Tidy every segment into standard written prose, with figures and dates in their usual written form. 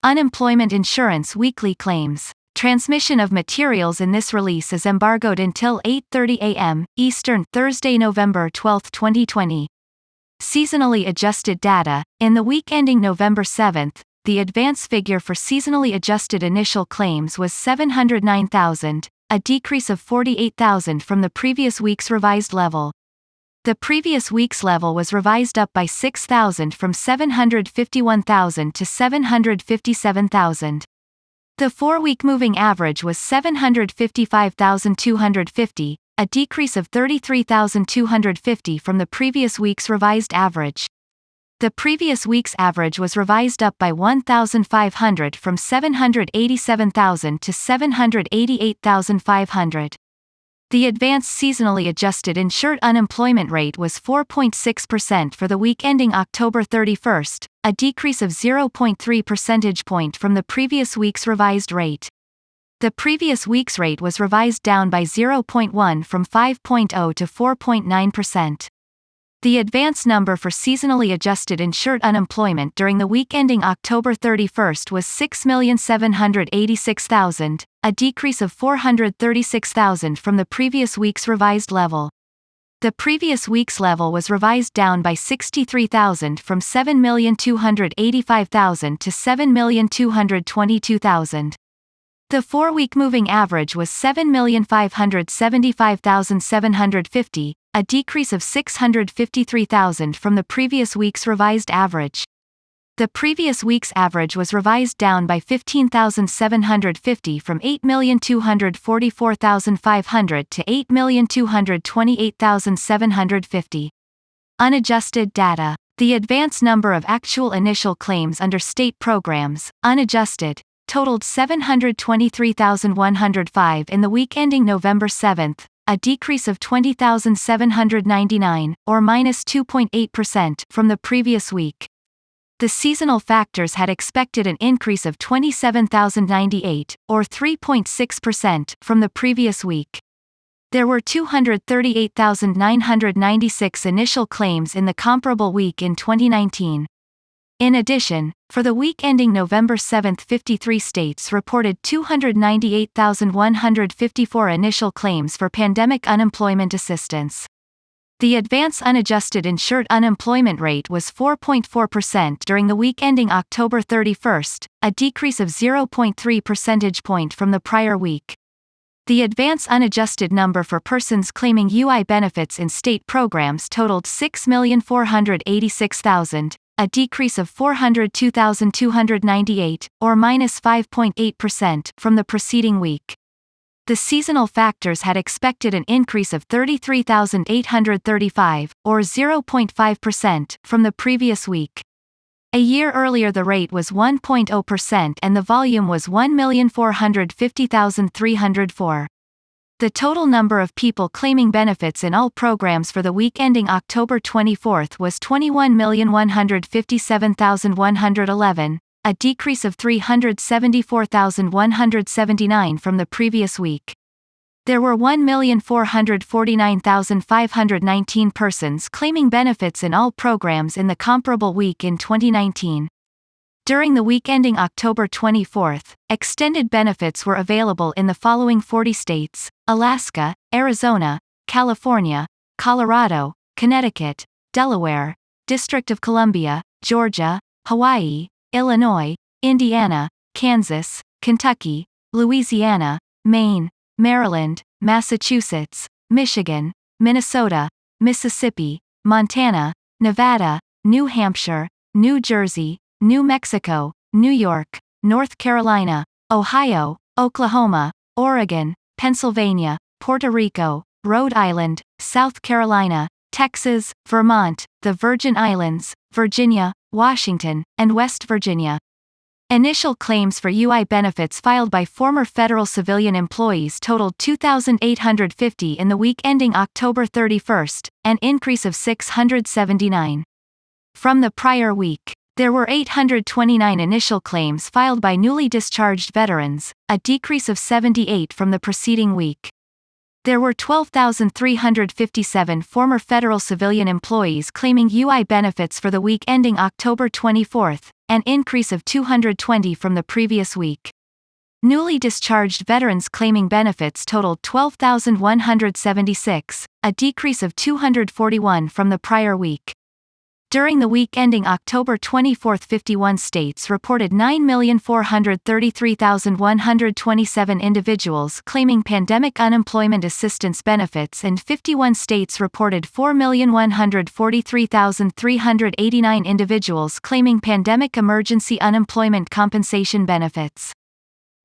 Unemployment insurance weekly claims. Transmission of materials in this release is embargoed until 8:30 a.m. Eastern, Thursday, November 12, 2020. Seasonally adjusted data. In the week ending November 7th, the advance figure for seasonally adjusted initial claims was 709,000, a decrease of 48,000 from the previous week's revised level. The previous week's level was revised up by 6,000 from 751,000 to 757,000. The 4-week moving average was 755,250, a decrease of 33,250 from the previous week's revised average. The previous week's average was revised up by 1,500 from 787,000 to 788,500. The advanced seasonally adjusted insured unemployment rate was 4.6% for the week ending October 31st, a decrease of 0.3 percentage point from the previous week's revised rate. The previous week's rate was revised down by 0.1 from 5.0 to 4.9%. The advance number for seasonally adjusted insured unemployment during the week ending October 31st was 6,786,000, a decrease of 436,000 from the previous week's revised level. The previous week's level was revised down by 63,000 from 7,285,000 to 7,222,000. The 4-week moving average was 7,575,750, a decrease of 653,000 from the previous week's revised average. The previous week's average was revised down by 15,750 from 8,244,500 to 8,228,750. Unadjusted data. The advance number of actual initial claims under state programs, unadjusted, totaled 723,105 in the week ending November 7th, a decrease of 20,799, or minus 2.8%, from the previous week. The seasonal factors had expected an increase of 27,098, or 3.6%, from the previous week. There were 238,996 initial claims in the comparable week in 2019. In addition, for the week ending November 7th, 53 states reported 298,154 initial claims for pandemic unemployment assistance. The advance unadjusted insured unemployment rate was 4.4% during the week ending October 31st, a decrease of 0.3 percentage point from the prior week. The advance unadjusted number for persons claiming UI benefits in state programs totaled 6,486,000, a decrease of 402,298, or minus 5.8%, from the preceding week. The seasonal factors had expected an increase of 33,835, or 0.5%, from the previous week. A year earlier the rate was 1.0% and the volume was 1,450,304. The total number of people claiming benefits in all programs for the week ending October 24th was 21,157,111, a decrease of 374,179 from the previous week. There were 1,449,519 persons claiming benefits in all programs in the comparable week in 2019. During the week ending October 24th, extended benefits were available in the following 40 states: Alaska, Arizona, California, Colorado, Connecticut, Delaware, District of Columbia, Georgia, Hawaii, Illinois, Indiana, Kansas, Kentucky, Louisiana, Maine, Maryland, Massachusetts, Michigan, Minnesota, Mississippi, Montana, Nevada, New Hampshire, New Jersey, New Mexico, New York, North Carolina, Ohio, Oklahoma, Oregon, Pennsylvania, Puerto Rico, Rhode Island, South Carolina, Texas, Vermont, the Virgin Islands, Virginia, Washington, and West Virginia. Initial claims for UI benefits filed by former federal civilian employees totaled 2,850 in the week ending October 31st, an increase of 679. From the prior week, there were 829 initial claims filed by newly discharged veterans, a decrease of 78 from the preceding week. There were 12,357 former federal civilian employees claiming UI benefits for the week ending October 24, an increase of 220 from the previous week. Newly discharged veterans claiming benefits totaled 12,176, a decrease of 241 from the prior week. During the week ending October 24, 51 states reported 9,433,127 individuals claiming pandemic unemployment assistance benefits, and 51 states reported 4,143,389 individuals claiming pandemic emergency unemployment compensation benefits.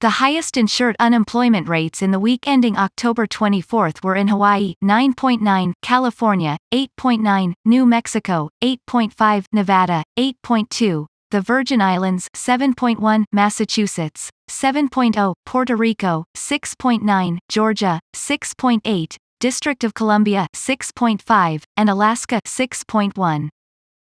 The highest insured unemployment rates in the week ending October 24 were in Hawaii, 9.9, California, 8.9, New Mexico, 8.5, Nevada, 8.2, the Virgin Islands, 7.1, Massachusetts, 7.0, Puerto Rico, 6.9, Georgia, 6.8, District of Columbia, 6.5, and Alaska, 6.1.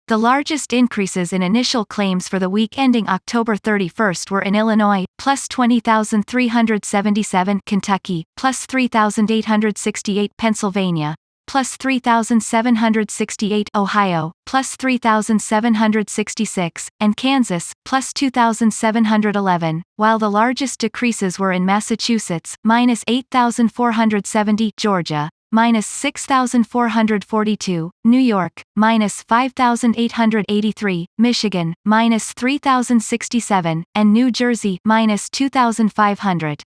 The largest increases in initial claims for the week ending October 31 were in Illinois, plus 20,377, Kentucky, plus 3,868, Pennsylvania, plus 3,768, Ohio, plus 3,766, and Kansas, plus 2,711, while the largest decreases were in Massachusetts, minus 8,470, Georgia, minus 6,442, New York, minus 5,883, Michigan, minus 3,067, and New Jersey, minus 2,500.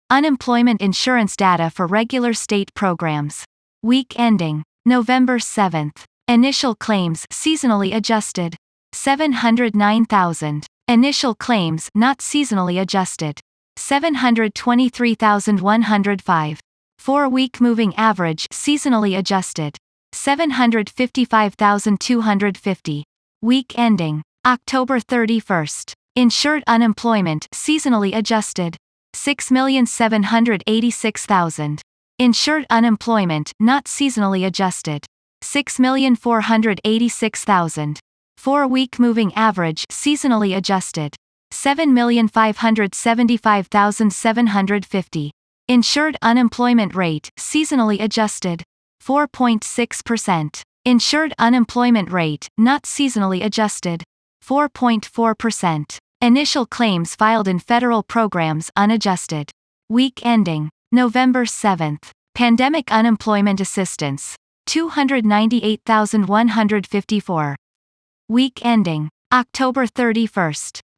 Unemployment insurance data for regular state programs. Week ending November 7. Initial claims seasonally adjusted 709,000. Initial claims not seasonally adjusted 723,105. 4-week moving average seasonally adjusted 755,250. Week ending October 31. Insured unemployment seasonally adjusted 6,786,000. Insured unemployment not seasonally adjusted 6,486,000. 4-week moving average seasonally adjusted 7,575,750. Insured unemployment rate seasonally adjusted 4.6%. Insured unemployment rate not seasonally adjusted 4.4%. Initial claims filed in federal programs unadjusted. Week ending November 7. Pandemic unemployment assistance 298,154. Week ending October 31.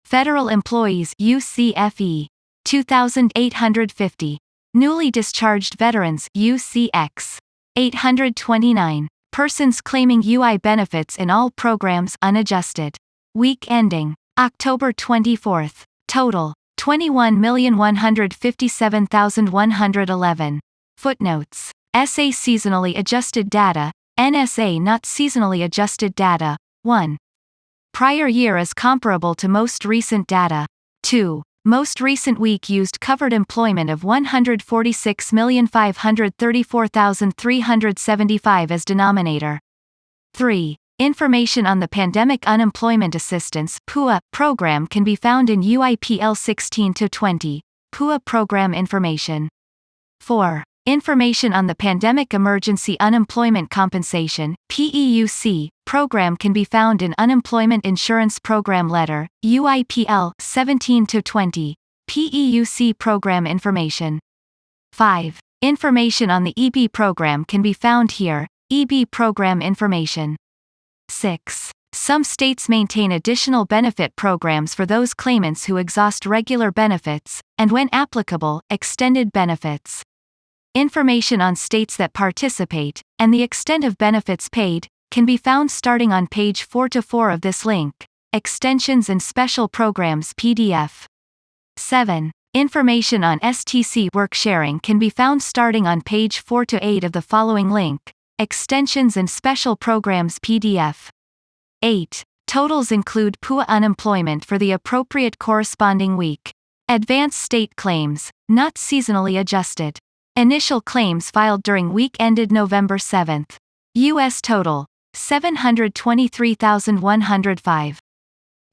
Federal employees UCFE 2,850. Newly discharged veterans UCX 829. Persons claiming UI benefits in all programs unadjusted. Week ending October 24. Total 21,157,111. Footnotes. SA seasonally adjusted data, NSA not seasonally adjusted data. 1. Prior year is comparable to most recent data. 2. Most recent week used covered employment of 146,534,375 as denominator. 3. Information on the Pandemic Unemployment Assistance (PUA) program can be found in UIPL 16-20, PUA program information. 4. Information on the Pandemic Emergency Unemployment Compensation (PEUC) program can be found in Unemployment Insurance Program Letter, UIPL 17-20, PEUC program information. 5. Information on the EB program can be found here, EB program information. 6. Some states maintain additional benefit programs for those claimants who exhaust regular benefits, and when applicable, extended benefits. Information on states that participate, and the extent of benefits paid, can be found starting on page 4-4 of this link. Extensions and Special Programs PDF. 7. Information on STC work sharing can be found starting on page 4-8 of the following link. Extensions and Special Programs PDF. 8. Totals include PUA unemployment for the appropriate corresponding week. Advanced state claims, not seasonally adjusted. Initial claims filed during week ended November 7. U.S. total 723,105.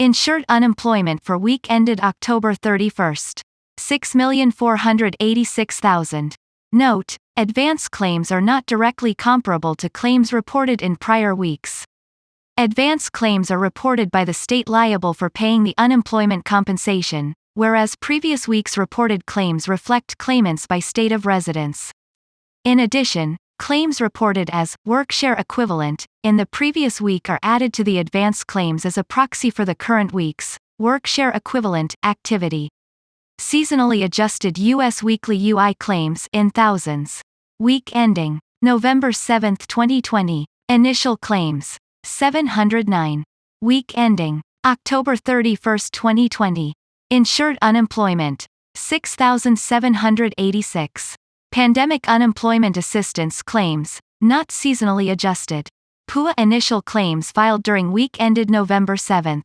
Insured unemployment for week ended October 31. 6,486,000. Note: advance claims are not directly comparable to claims reported in prior weeks. Advance claims are reported by the state liable for paying the unemployment compensation, whereas previous week's reported claims reflect claimants by state of residence. In addition, claims reported as work-share equivalent in the previous week are added to the advance claims as a proxy for the current week's work-share equivalent activity. Seasonally adjusted U.S. weekly UI claims in thousands. Week ending November 7, 2020. Initial claims 709. Week ending October 31, 2020. Insured unemployment 6,786. Pandemic unemployment assistance claims, not seasonally adjusted. PUA initial claims filed during week ended November 7.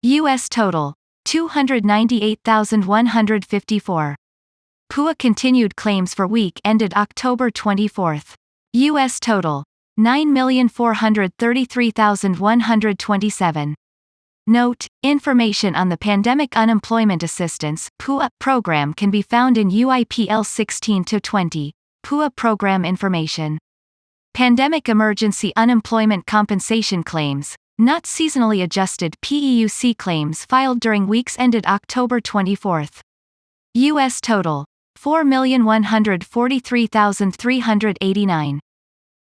U.S. total 298,154. PUA continued claims for week ended October 24. U.S. total 9,433,127. Note: information on the Pandemic Unemployment Assistance (PUA) program can be found in UIPL 16-20. PUA program information. Pandemic Emergency Unemployment Compensation claims, not seasonally adjusted PEUC claims filed during weeks ended October 24. U.S. total 4,143,389.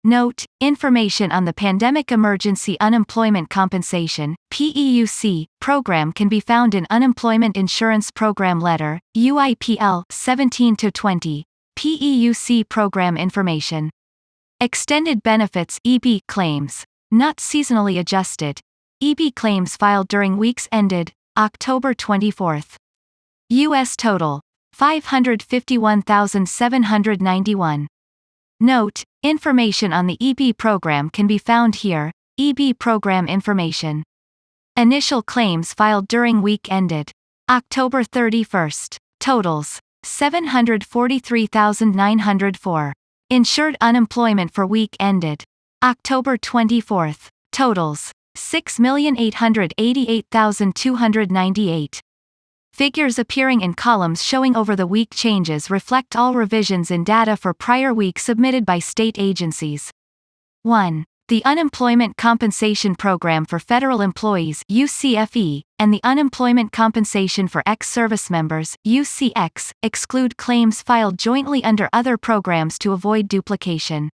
Note: information on the Pandemic Emergency Unemployment Compensation (PEUC) program can be found in Unemployment Insurance Program Letter, UIPL 17-20. PEUC program information. Extended Benefits (EB) claims, not seasonally adjusted. EB claims filed during weeks ended October 24. U.S. total 551,791. Note: information on the EB program can be found here. EB program information. Initial claims filed during week ended October 31. Totals 743,904. Insured unemployment for week ended October 24. Totals 6,888,298. Figures appearing in columns showing over the week changes reflect all revisions in data for prior week submitted by state agencies. 1. The Unemployment Compensation Program for Federal Employees (UCFE) and the Unemployment Compensation for Ex-Service Members (UCX) exclude claims filed jointly under other programs to avoid duplication.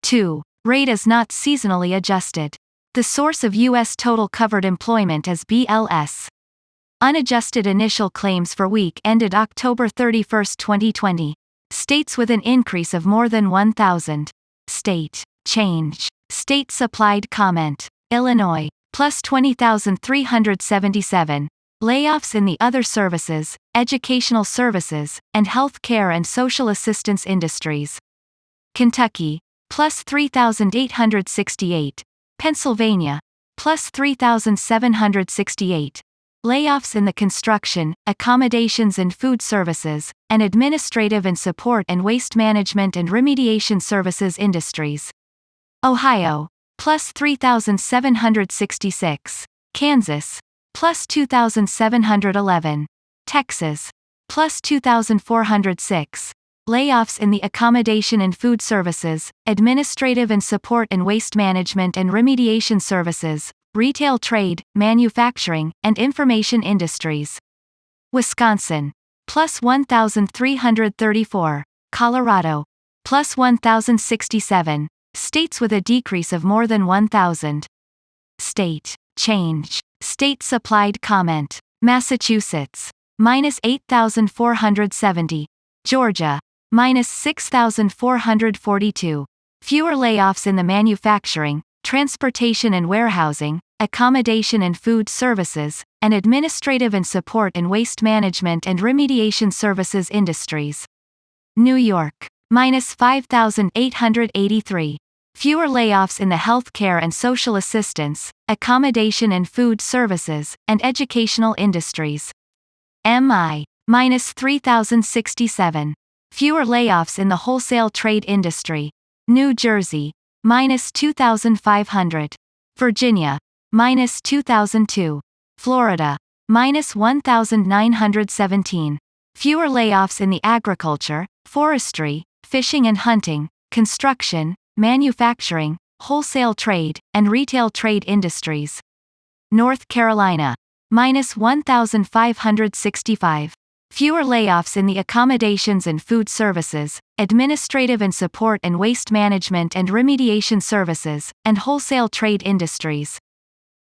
2. Rate is not seasonally adjusted. The source of U.S. total covered employment is BLS. Unadjusted initial claims for week ended October 31, 2020. States with an increase of more than 1,000. State change. State supplied comment. Illinois, plus 20,377. Layoffs in the other services, educational services, and health care and social assistance industries. Kentucky, plus 3,868. Pennsylvania, plus 3,768. Layoffs in the construction, accommodations and food services, and administrative and support and waste management and remediation services industries. Ohio, plus 3,766. Kansas, plus 2,711. Texas, plus 2,406. Layoffs in the accommodation and food services, administrative and support and waste management and remediation services, retail trade, manufacturing, and information industries. Wisconsin, plus 1,334. Colorado, plus 1,067. States with a decrease of more than 1,000. State change. State supplied comment. Massachusetts, minus 8,470. Georgia, minus 6,442. Fewer layoffs in the manufacturing, transportation and warehousing, accommodation and food services, and administrative and support and waste management and remediation services industries. New York, minus 5,883. Fewer layoffs in the healthcare and social assistance, accommodation and food services, and educational industries. MI, minus 3,067. Fewer layoffs in the wholesale trade industry. New Jersey, minus 2,500. Virginia, minus 2,002. Florida, minus 1,917. Fewer layoffs in the agriculture, forestry, fishing and hunting, construction, manufacturing, wholesale trade, and retail trade industries. North Carolina. Minus 1,565. Fewer layoffs in the accommodations and food services, administrative and support and waste management and remediation services, and wholesale trade industries.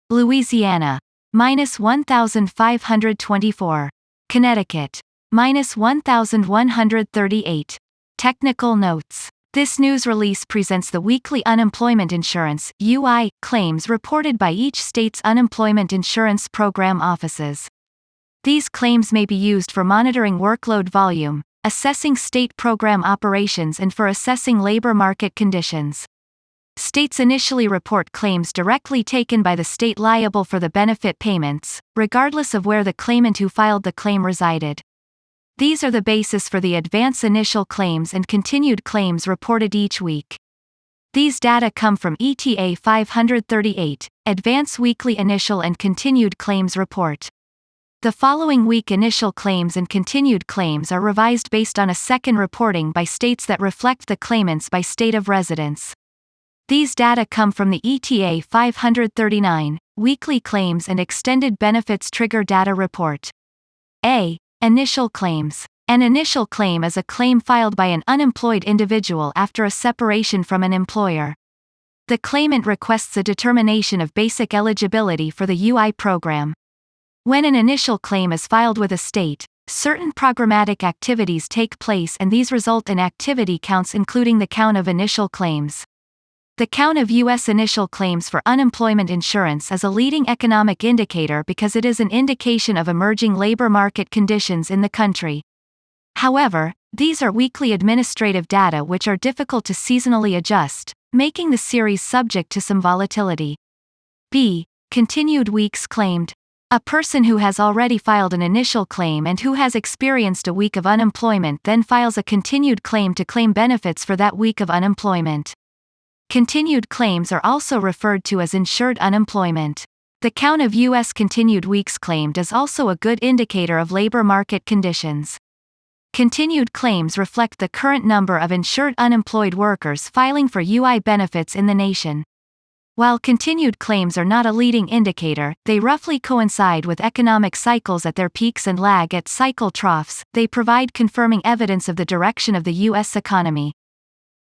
Louisiana. Minus 1,524. Connecticut. Minus 1,138. Technical notes. This news release presents the weekly unemployment insurance (UI) claims reported by each state's unemployment insurance program offices. These claims may be used for monitoring workload volume, assessing state program operations, and for assessing labor market conditions. States initially report claims directly taken by the state liable for the benefit payments, regardless of where the claimant who filed the claim resided. These are the basis for the advance initial claims and continued claims reported each week. These data come from ETA 538, Advance Weekly Initial and Continued Claims Report. The following week initial claims and continued claims are revised based on a second reporting by states that reflect the claimants by state of residence. These data come from the ETA 539, Weekly Claims and Extended Benefits Trigger Data Report. A. Initial claims. An initial claim is a claim filed by an unemployed individual after a separation from an employer. The claimant requests a determination of basic eligibility for the UI program. When an initial claim is filed with a state, certain programmatic activities take place, and these result in activity counts, including the count of initial claims. The count of U.S. initial claims for unemployment insurance is a leading economic indicator because it is an indication of emerging labor market conditions in the country. However, these are weekly administrative data which are difficult to seasonally adjust, making the series subject to some volatility. B. Continued weeks claimed. A person who has already filed an initial claim and who has experienced a week of unemployment then files a continued claim to claim benefits for that week of unemployment. Continued claims are also referred to as insured unemployment. The count of U.S. continued weeks claimed is also a good indicator of labor market conditions. Continued claims reflect the current number of insured unemployed workers filing for UI benefits in the nation. While continued claims are not a leading indicator, they roughly coincide with economic cycles at their peaks and lag at cycle troughs. They provide confirming evidence of the direction of the U.S. economy.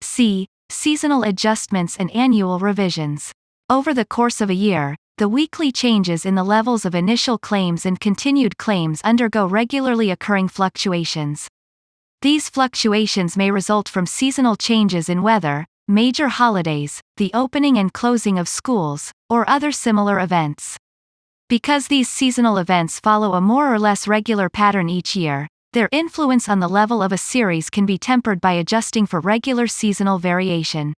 C. Seasonal adjustments and annual revisions. Over the course of a year, the weekly changes in the levels of initial claims and continued claims undergo regularly occurring fluctuations. These fluctuations may result from seasonal changes in weather, major holidays, the opening and closing of schools, or other similar events. Because these seasonal events follow a more or less regular pattern each year, their influence on the level of a series can be tempered by adjusting for regular seasonal variation.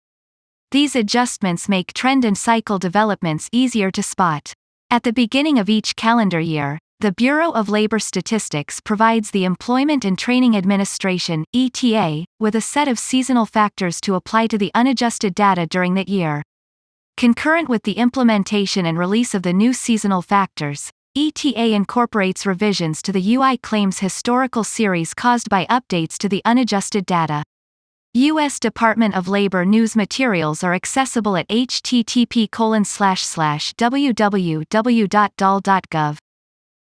These adjustments make trend and cycle developments easier to spot. At the beginning of each calendar year, the Bureau of Labor Statistics provides the Employment and Training Administration (ETA) with a set of seasonal factors to apply to the unadjusted data during that year. Concurrent with the implementation and release of the new seasonal factors, ETA incorporates revisions to the UI claims historical series caused by updates to the unadjusted data. U.S. Department of Labor news materials are accessible at http://www.dol.gov.